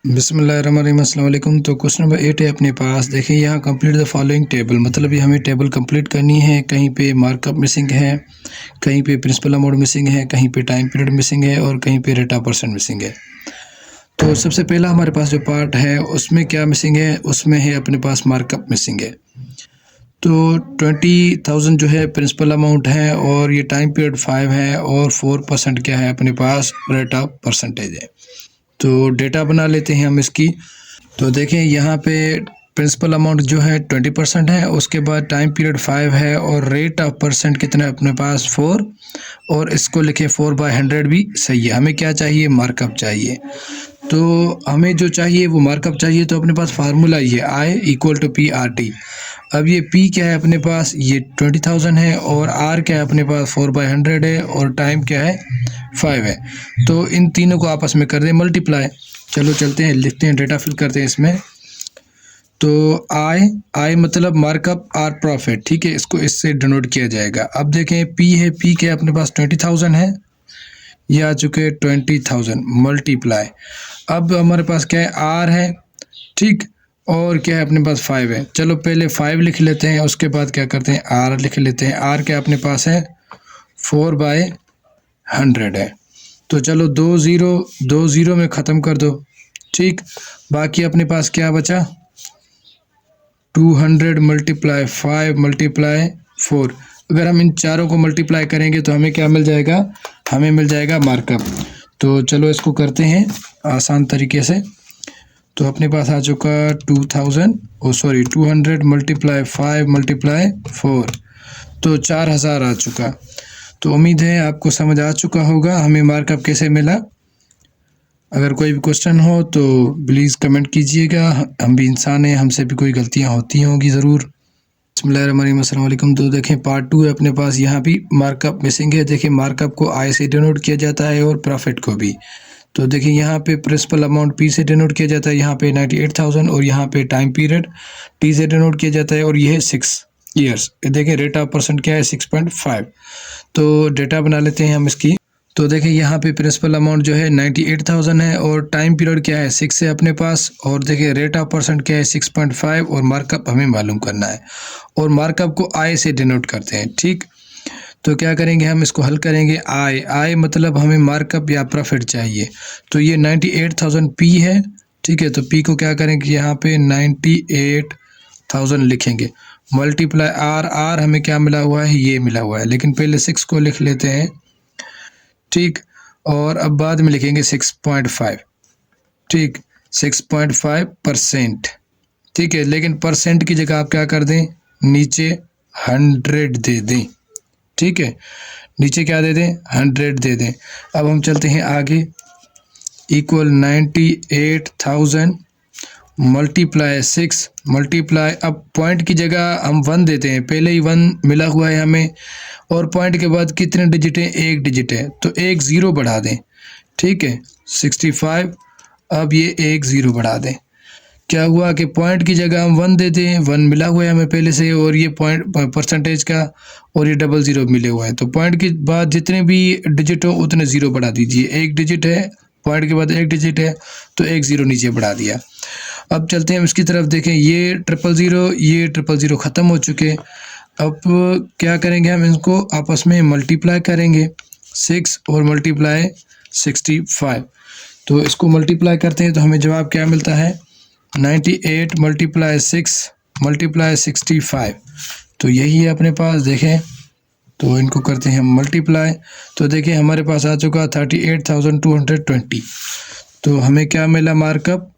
बिस्मिल्लाहिर्रहमानिर्रहीम, अस्सलाम वालेकुम। तो क्वेश्चन नंबर 8 है अपने पास। देखिए यहाँ कंप्लीट द फॉलोइंग टेबल, मतलब ये हमें टेबल कंप्लीट करनी है। कहीं पे मार्कअप मिसिंग है, कहीं पे प्रिंसिपल अमाउंट मिसिंग है, कहीं पे टाइम पीरियड मिसिंग है और कहीं पे रेट ऑफ परसेंट मिसिंग है। तो सबसे पहला हमारे पास जो पार्ट है उसमें क्या मिसिंग है, उसमें है अपने पास मार्कअप मिसिंग है। तो 20,000 जो है प्रिंसिपल अमाउंट है और ये टाइम पीरियड 5 है और 4% क्या है अपने पास रेट ऑफ परसेंटेज है। तो डेटा बना लेते हैं हम इसकी। तो देखें यहाँ पे प्रिंसिपल अमाउंट जो है 20% है, उसके बाद टाइम पीरियड 5 है और रेट ऑफ परसेंट कितना है अपने पास 4, और इसको लिखे 4/100 भी सही है। हमें क्या चाहिए, मार्कअप चाहिए। तो हमें जो चाहिए वो मार्कअप चाहिए, तो अपने पास फार्मूला ये I = P/RT। अब ये P क्या है अपने पास, ये 20,000 है और R क्या है अपने पास 4/100 है और टाइम क्या है 5 है। तो इन तीनों को आपस में कर दें मल्टीप्लाई। चलो चलते हैं, लिखते हैं, डेटा फिल करते हैं इसमें। तो आई मतलब मार्कअप, आर प्रॉफिट, ठीक है, इसको इससे डिनोट किया जाएगा। अब देखें पी है, पी के अपने पास 20,000 है, ये आ चुके 20,000 मल्टीप्लाई। अब हमारे पास क्या है, आर है, ठीक, और क्या है अपने पास 5 है। चलो पहले 5 लिख लेते हैं, उसके बाद क्या करते हैं आर लिख लेते हैं। आर क्या अपने पास है 4/100 है। तो चलो 2 0 में ख़त्म कर दो, ठीक। बाकी अपने पास क्या बचा, 200 × 5 × 4। अगर हम इन चारों को मल्टीप्लाई करेंगे तो हमें क्या मिल जाएगा, हमें मिल जाएगा मार्कअप। तो चलो इसको करते हैं आसान तरीके से। तो अपने पास आ चुका 200 × 5 × 4, तो 4000 आ चुका। तो उम्मीद है आपको समझ आ चुका होगा हमें मार्कअप कैसे मिला। अगर कोई भी क्वेश्चन हो तो प्लीज़ कमेंट कीजिएगा, हम भी इंसान हैं, हमसे भी कोई गलतियां होती होंगी ज़रूर। बिस्मिल्लाहिर्रहमानिर्रहीम, अस्सलाम वालेकुम। तो देखें पार्ट 2 है अपने पास, यहाँ भी मार्कअप मिसिंग है। देखिए मार्कअप को आई से डिनोट किया जाता है और प्रॉफिट को भी। तो देखिए यहाँ पे प्रिंसिपल अमाउंट पी से डिनोट किया जाता है, यहाँ पे 98,000, और यहाँ पे टाइम पीरियड टी से डिनोट किया जाता है और ये है 6 ईयर्स। देखिए रेट ऑफ परसेंट क्या है 6.5। तो डेटा बना लेते हैं हम इसकी। तो देखिए यहाँ पे प्रिंसिपल अमाउंट जो है 98,000 है और टाइम पीरियड क्या है 6 है अपने पास, और देखिए रेट ऑफ परसेंट क्या है 6.5 और मार्कअप हमें मालूम करना है, और मार्कअप को आई से डिनोट करते हैं, ठीक। तो क्या करेंगे, हम इसको हल करेंगे। आई मतलब हमें मार्कअप या प्रॉफिट चाहिए। तो ये 98,000 पी है, ठीक है। तो पी को क्या करेंगे, यहाँ पे 98,000 लिखेंगे, मल्टीप्लाई आर हमें क्या मिला हुआ है, ये मिला हुआ है, लेकिन पहले 6 को लिख लेते हैं, ठीक। और अब बाद में लिखेंगे 6.5, ठीक, 6.5%, ठीक है। लेकिन परसेंट की जगह आप क्या कर दें, नीचे 100 दे दें, ठीक है, नीचे क्या दे दें 100 दे दें। अब हम चलते हैं आगे, इक्वल 98,000 मल्टीप्लाई 6 मल्टीप्लाई, अब पॉइंट की जगह हम 1 देते हैं, पहले ही 1 मिला हुआ है हमें, और पॉइंट के बाद कितने डिजिट है, 1 डिजिट है, तो 1 0 बढ़ा दें, ठीक है, 65। अब ये 1 0 बढ़ा दें, क्या हुआ कि पॉइंट की जगह हम 1 देते हैं, 1 मिला हुआ है हमें पहले से, और ये पॉइंट परसेंटेज का, और ये 00 मिले हुए हैं। तो पॉइंट के बाद जितने भी डिजिट हो उतने 0 बढ़ा दीजिए। 1 डिजिट है, पॉइंट के बाद 1 डिजिट है, तो 1 0 नीचे बढ़ा दिया। अब चलते हैं इसकी तरफ, देखें ये 000, ये 000 ख़त्म हो चुके। अब क्या करेंगे, हम इनको आपस में मल्टीप्लाई करेंगे, 6 और मल्टीप्लाई 65। तो इसको मल्टीप्लाई करते हैं तो हमें जवाब क्या मिलता है, 98 × 6 × 65। तो यही है अपने पास, देखें। तो इनको करते हैं मल्टीप्लाई, तो देखिए हमारे पास आ चुका 38,220। तो हमें क्या मिला मार्कअप,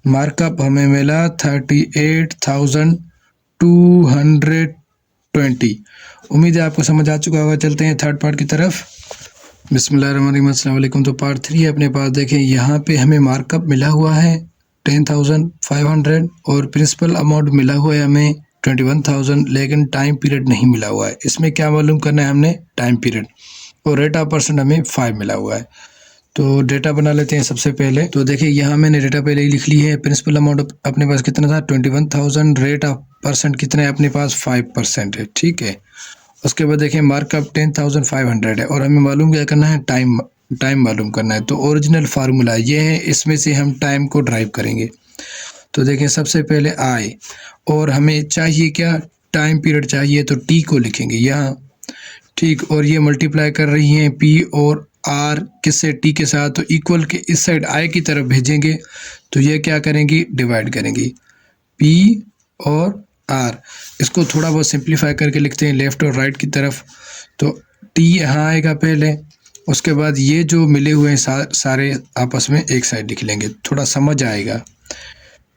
मार्कअप हमें मिला 38,220। उम्मीद है आपको समझ आ चुका होगा। चलते हैं थर्ड पार्ट की तरफ। बिस्मिल्लाहिर्रहमानिर्रहीम, अस्सलाम वालेकुम। तो पार्ट 3 है अपने पास। देखें यहाँ पे हमें मार्कअप मिला हुआ है 10,500 और प्रिंसिपल अमाउंट मिला हुआ है हमें 21,000, लेकिन टाइम पीरियड नहीं मिला हुआ है। इसमें क्या मालूम करना है हमने, टाइम पीरियड, और रेट ऑफ परसेंट हमें 5 मिला हुआ है। तो डेटा बना लेते हैं सबसे पहले। तो देखिए यहाँ मैंने डेटा पहले ही लिख ली है। प्रिंसिपल अमाउंट अपने पास कितना था 21,000, रेट ऑफ परसेंट कितना है अपने पास 5% है, ठीक है। उसके बाद देखिए मार्कअप 10,500 है और हमें मालूम क्या करना है, टाइम टाइम मालूम करना है। तो ओरिजिनल फार्मूला ये है, इसमें से हम टाइम को ड्राइव करेंगे। तो देखें सबसे पहले आई, और हमें चाहिए क्या, टाइम पीरियड चाहिए, तो टी को लिखेंगे यहाँ, ठीक। और ये मल्टीप्लाई कर रही हैं पी और आर किससे, टी के साथ, तो इक्वल के इस साइड आई की तरफ भेजेंगे, तो ये क्या करेंगी, डिवाइड करेंगी पी और आर। इसको थोड़ा बहुत सिंप्लीफाई करके लिखते हैं लेफ़्ट और राइट की तरफ। तो टी यहाँ आएगा पहले, उसके बाद ये जो मिले हुए हैं सारे आपस में एक साइड लिख लेंगे, थोड़ा समझ आएगा,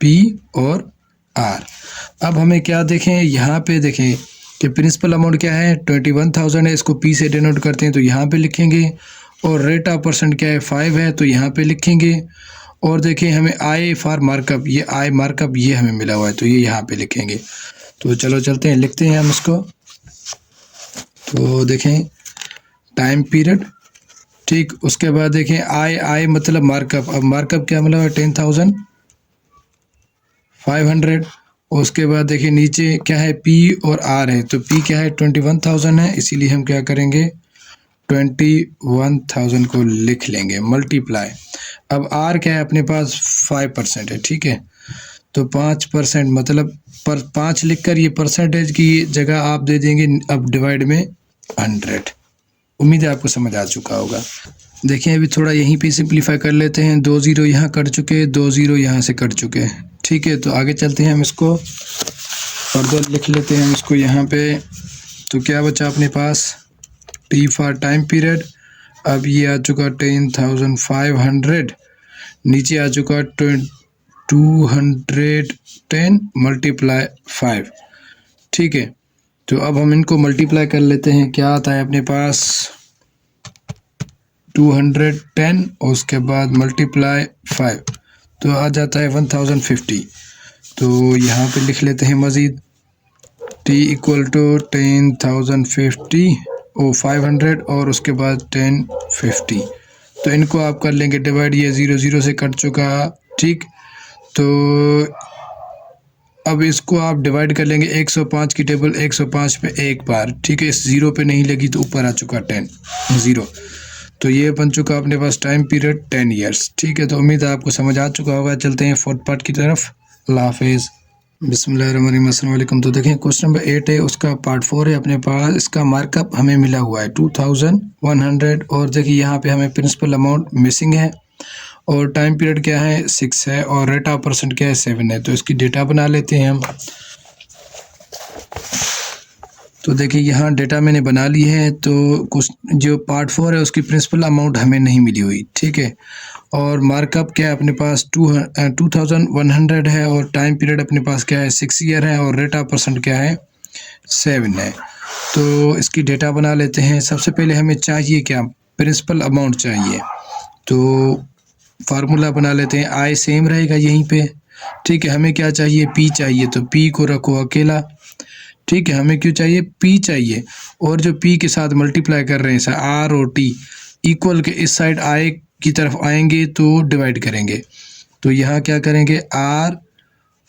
पी और आर। अब हमें क्या देखें, यहाँ पे देखें कि प्रिंसिपल अमाउंट क्या है, 21,000 है, इसको पी से डिनोट करते हैं तो यहाँ पे लिखेंगे। और रेट ऑफ परसेंट क्या है, 5 है, तो यहाँ पे लिखेंगे। और देखें हमें आई फॉर मार्कअप, ये आई मार्कअप ये हमें मिला हुआ है, तो ये यहाँ पे लिखेंगे। तो चलो चलते हैं, लिखते हैं हम इसको। तो देखें टाइम पीरियड, ठीक। उसके बाद देखें आई मतलब मार्कअप, अब मार्कअप क्या मिला हुआ है, 10,500। उसके बाद देखिए नीचे क्या है, पी और आर है, तो पी क्या है, 21,000 है, इसीलिए हम क्या करेंगे, 21,000 को लिख लेंगे, मल्टीप्लाई। अब आर क्या है अपने पास, 5% है, ठीक है। तो 5% मतलब पर 5 लिखकर ये परसेंटेज की जगह आप दे देंगे अब डिवाइड में 100। उम्मीद है आपको समझ आ चुका होगा। देखिए अभी थोड़ा यहीं पे सिंप्लीफाई कर लेते हैं, 2 ज़ीरो यहाँ कट चुके, 2 ज़ीरो यहाँ से कट चुके, ठीक है। तो आगे चलते हैं, हम इसको फर्दर लिख लेते हैं हम इसको यहाँ पे। तो क्या बचा अपने पास, टी फॉर टाइम पीरियड, अब ये आ चुका 10,500, नीचे आ चुका 210 मल्टीप्लाई 5, ठीक है। तो अब हम इनको मल्टीप्लाई कर लेते हैं, क्या आता है अपने पास, 210 और उसके बाद मल्टीप्लाई 5, तो आ जाता है 1050। तो यहाँ पे लिख लेते हैं मज़ीद, t इक्वल टू 10,050 और 500 और उसके बाद 1050। तो इनको आप कर लेंगे डिवाइड, ये 0 0 से कट चुका, ठीक। तो अब इसको आप डिवाइड कर लेंगे, 105 की टेबल 105 पे एक बार, ठीक है। इस ज़ीरो पे नहीं लगी तो ऊपर आ चुका 10 0। तो ये बन चुका अपने पास टाइम पीरियड 10 ईयर्स, ठीक है। तो उम्मीद है आपको समझ आ चुका होगा। चलते हैं फोर्थ पार्ट की तरफ। अल्लाह हाफिज़। बिस्मिल्लाहिर्रहमानिर्रहीम, अस्सलाम वालेकुम। तो देखें क्वेश्चन नंबर 8 है, उसका पार्ट 4 है अपने पास। इसका मार्कअप हमें मिला हुआ है 2100, और देखिए यहाँ पे हमें प्रिंसिपल अमाउंट मिसिंग है, और टाइम पीरियड क्या है, 6 है, और रेट ऑफ परसेंट क्या है, 7 है। तो इसकी डेटा बना लेते हैं हम। तो देखिए यहाँ डेटा मैंने बना ली है। तो कुछ जो पार्ट 4 है उसकी प्रिंसिपल अमाउंट हमें नहीं मिली हुई, ठीक है। और मार्कअप क्या है अपने पास, 2100 है, और टाइम पीरियड अपने पास क्या है, 6 ईयर है, और रेट ऑफ परसेंट क्या है, 7 है। तो इसकी डेटा बना लेते हैं। सबसे पहले हमें चाहिए क्या, प्रिंसिपल अमाउंट चाहिए। तो फार्मूला बना लेते हैं, आई सेम रहेगा यहीं पे, ठीक है। हमें क्या चाहिए, पी चाहिए, तो पी को रखो अकेला, ठीक है। हमें क्यों चाहिए, पी चाहिए, और जो पी के साथ मल्टीप्लाई कर रहे हैं सर, आर और टी इक्वल के इस साइड आई की तरफ आएंगे तो डिवाइड करेंगे। तो यहाँ क्या करेंगे, आर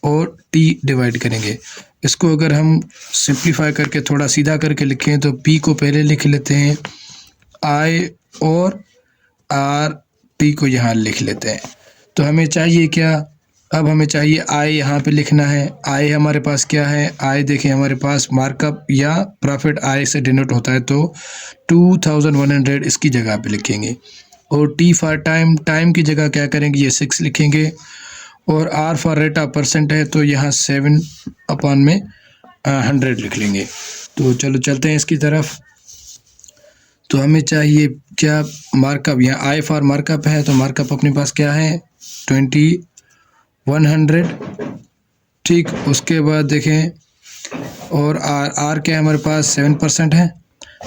और टी डिवाइड करेंगे। इसको अगर हम सिंप्लीफाई करके थोड़ा सीधा करके लिखें तो पी को पहले लिख लेते हैं, आई और आर टी को यहाँ लिख लेते हैं। तो हमें चाहिए क्या, अब हमें चाहिए आई, यहाँ पे लिखना है। आई हमारे पास क्या है, आई देखें हमारे पास मार्कअप या प्रॉफिट आई से डिनोट होता है, तो 2100 इसकी जगह पे लिखेंगे। और टी फॉर टाइम, टाइम की जगह क्या करेंगे, ये 6 लिखेंगे। और R for rate of percent है, तो यहाँ 7/100 लिख लेंगे। तो चलो चलते हैं इसकी तरफ। तो हमें चाहिए क्या, मार्कअप, यहाँ आई फॉर मार्कअप है, तो मार्कअप अपने पास क्या है, 2100, ठीक। उसके बाद देखें, और आर क्या है हमारे पास, 7% है,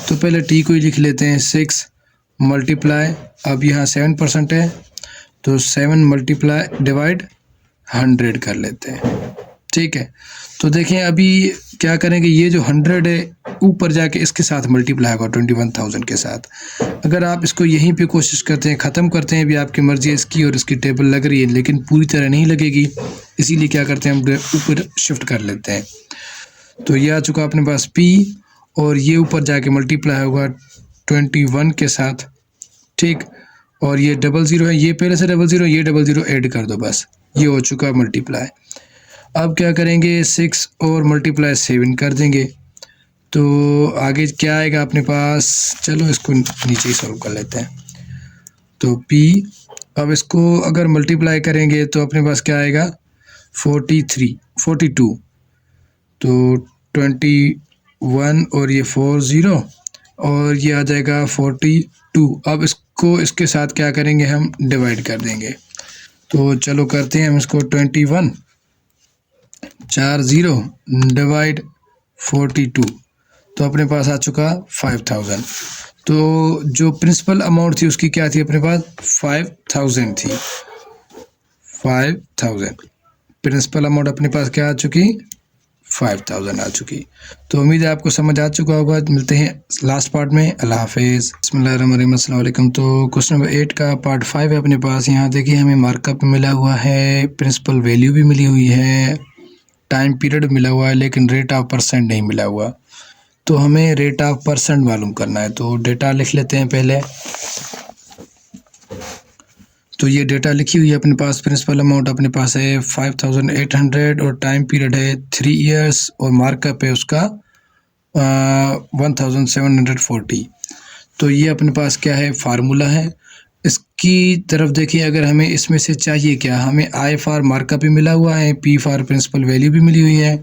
तो पहले टी को ही लिख लेते हैं, 6 मल्टीप्लाई, अब यहाँ 7% है, तो 7 मल्टीप्लाई डिवाइड 100 कर लेते हैं, ठीक है। तो देखें अभी क्या करेंगे, ये जो 100 है ऊपर जाके इसके साथ मल्टीप्लाई होगा 21,000 के साथ। अगर आप इसको यहीं पे कोशिश करते हैं, ख़त्म करते हैं, भी आपकी मर्ज़ी है इसकी, और इसकी टेबल लग रही है लेकिन पूरी तरह नहीं लगेगी, इसीलिए क्या करते हैं हम ऊपर शिफ्ट कर लेते हैं। तो ये आ चुका अपने पास पी, और ये ऊपर जाके मल्टीप्लाई होगा 21 के साथ, ठीक। और ये 00 है, ये पहले से 00, ये 00 ऐड कर दो, बस ये हो चुका मल्टीप्लाई। अब क्या करेंगे, 6 और मल्टीप्लाई 7 कर देंगे, तो आगे क्या आएगा अपने पास। चलो इसको नीचे ही सॉल्व कर लेते हैं। तो P, अब इसको अगर मल्टीप्लाई करेंगे तो अपने पास क्या आएगा, 42, तो 21 और ये 40 और ये आ जाएगा 42। अब इसको इसके साथ क्या करेंगे, हम डिवाइड कर देंगे। तो चलो करते हैं हम इसको, 21 40 डिवाइड 42, तो अपने पास आ चुका 5000। तो जो प्रिंसिपल अमाउंट थी उसकी क्या थी अपने पास, 5000 थी। 5000 प्रिंसिपल अमाउंट अपने पास क्या आ चुकी, 5000 आ चुकी। तो उम्मीद है आपको समझ आ चुका होगा। मिलते हैं लास्ट पार्ट में। अल्लाह हाफिज़। बिस्मिल्लाहिर्रहमानिर्रहीम। अस्सलाम वालेकुम। तो क्वेश्चन नंबर 8 का पार्ट 5 है अपने पास। यहाँ देखिए हमें मार्कअप मिला हुआ है, प्रिंसिपल वैल्यू भी मिली हुई है, टाइम पीरियड मिला हुआ है, लेकिन रेट ऑफ परसेंट नहीं मिला हुआ। तो हमें रेट ऑफ परसेंट मालूम करना है। तो डेटा लिख लेते हैं पहले। तो ये डेटा लिखी हुई है अपने पास। प्रिंसिपल अमाउंट अपने पास है 5800 और टाइम पीरियड है 3 इयर्स और मार्कअप है उसका 1740। तो ये अपने पास क्या है, फार्मूला है। इसकी तरफ देखिए, अगर हमें इसमें से चाहिए क्या, हमें आई फॉर मार्कअप भी मिला हुआ है, पी फॉर प्रिंसिपल वैल्यू भी मिली हुई है,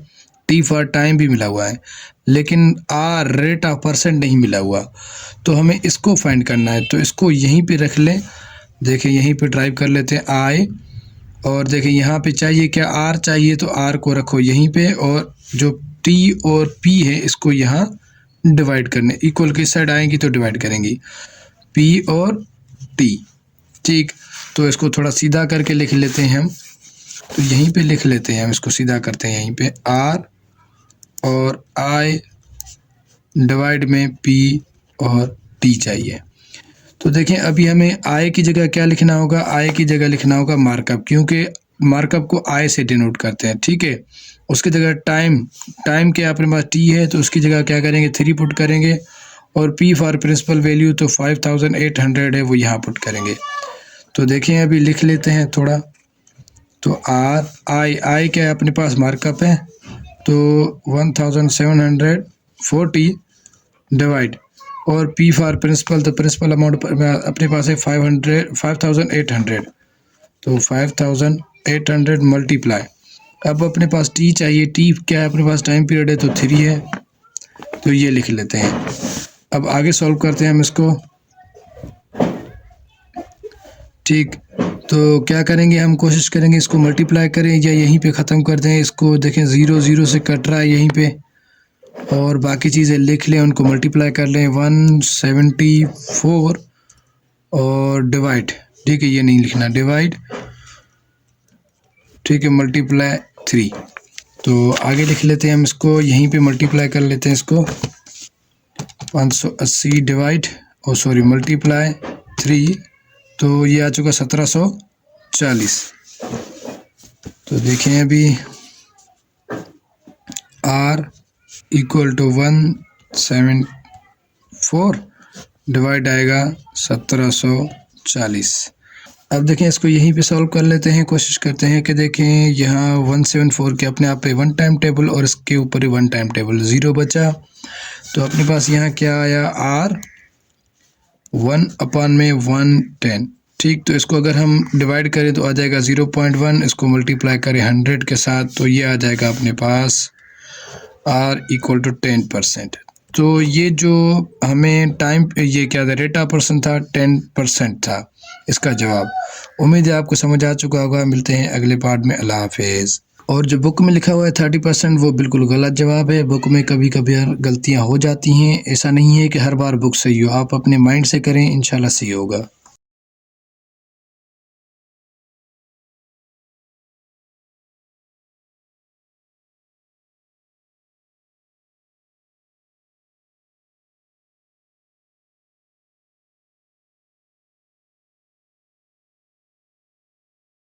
टी फॉर टाइम भी मिला हुआ है, लेकिन आर रेट ऑफ परसेंट नहीं मिला हुआ। तो हमें इसको फाइंड करना है। तो इसको यहीं पे रख लें। देखिए यहीं पे ड्राइव कर लेते हैं आई, और देखिए यहाँ पे चाहिए क्या, आर चाहिए, तो आर को रखो यहीं पे, और जो टी और पी है इसको यहाँ डिवाइड करने, इक्वल की साइड आएंगी तो डिवाइड करेंगी, पी और टी। ठीक, तो इसको थोड़ा सीधा करके लिख लेते हैं हम। तो यहीं पे लिख लेते हैं हम, इसको सीधा करते हैं यहीं पे, आर और आई डिवाइड में पी और टी चाहिए। तो देखें अभी हमें आय की जगह क्या लिखना होगा, आय की जगह लिखना होगा मार्कअप, क्योंकि मार्कअप को आय से डिनोट करते हैं। ठीक है, उसकी जगह टाइम के अपने पास टी है, तो उसकी जगह क्या करेंगे, 3 पुट करेंगे, और पी फॉर प्रिंसिपल वैल्यू तो 5800 है, वो यहाँ पुट करेंगे। तो देखें अभी लिख लेते हैं थोड़ा। तो आर आई क्या है अपने पास, मार्कअप है, तो 1740 डिवाइड, और पी फॉर प्रिंसिपल, तो प्रिंसिपल अमाउंट अपने पास है 5800, तो 5800 मल्टीप्लाई। अब अपने पास टी चाहिए, टी क्या है अपने पास, टाइम पीरियड है तो 3 है, तो ये लिख लेते हैं। अब आगे सॉल्व करते हैं हम इसको। ठीक, तो क्या करेंगे, हम कोशिश करेंगे इसको मल्टीप्लाई करें या यहीं पे ख़त्म कर दें इसको। देखें 0 से कट रहा है यहीं पे, और बाकी चीज़ें लिख लें, उनको मल्टीप्लाई कर लें 174 और डिवाइड। ठीक है, ये नहीं लिखना, डिवाइड। ठीक है, मल्टीप्लाई 3। तो आगे लिख लेते हैं हम इसको, यहीं पे मल्टीप्लाई कर लेते हैं इसको, 580 डिवाइड मल्टीप्लाई 3, तो ये आ चुका 1740। तो देखें अभी आर इक्वल टू 174 डिवाइड आएगा 1740। अब देखें इसको यहीं पे सॉल्व कर लेते हैं, कोशिश करते हैं कि देखें यहाँ 174 के अपने आप पे 1 टाइम टेबल और इसके ऊपर ही 1 टाइम टेबल, 0 बचा। तो अपने पास यहाँ क्या आया, आर 1/110। ठीक, तो इसको अगर हम डिवाइड करें तो आ जाएगा 0.1, इसको मल्टीप्लाई करें 100 के साथ तो ये आ जाएगा अपने पास आर इक्वल टू 10%। तो ये जो हमें टाइम, ये क्या था, रेट ऑफ परसेंट था, 10% था इसका जवाब। उम्मीद है आपको समझ आ चुका होगा। मिलते हैं अगले पार्ट में। अल्लाह हाफिज़। और जो बुक में लिखा हुआ है 30%, वो बिल्कुल गलत जवाब है। बुक में कभी कभी गलतियाँ हो जाती हैं, ऐसा नहीं है कि हर बार बुक सही हो। आप अपने माइंड से करें, इंशाल्लाह सही होगा।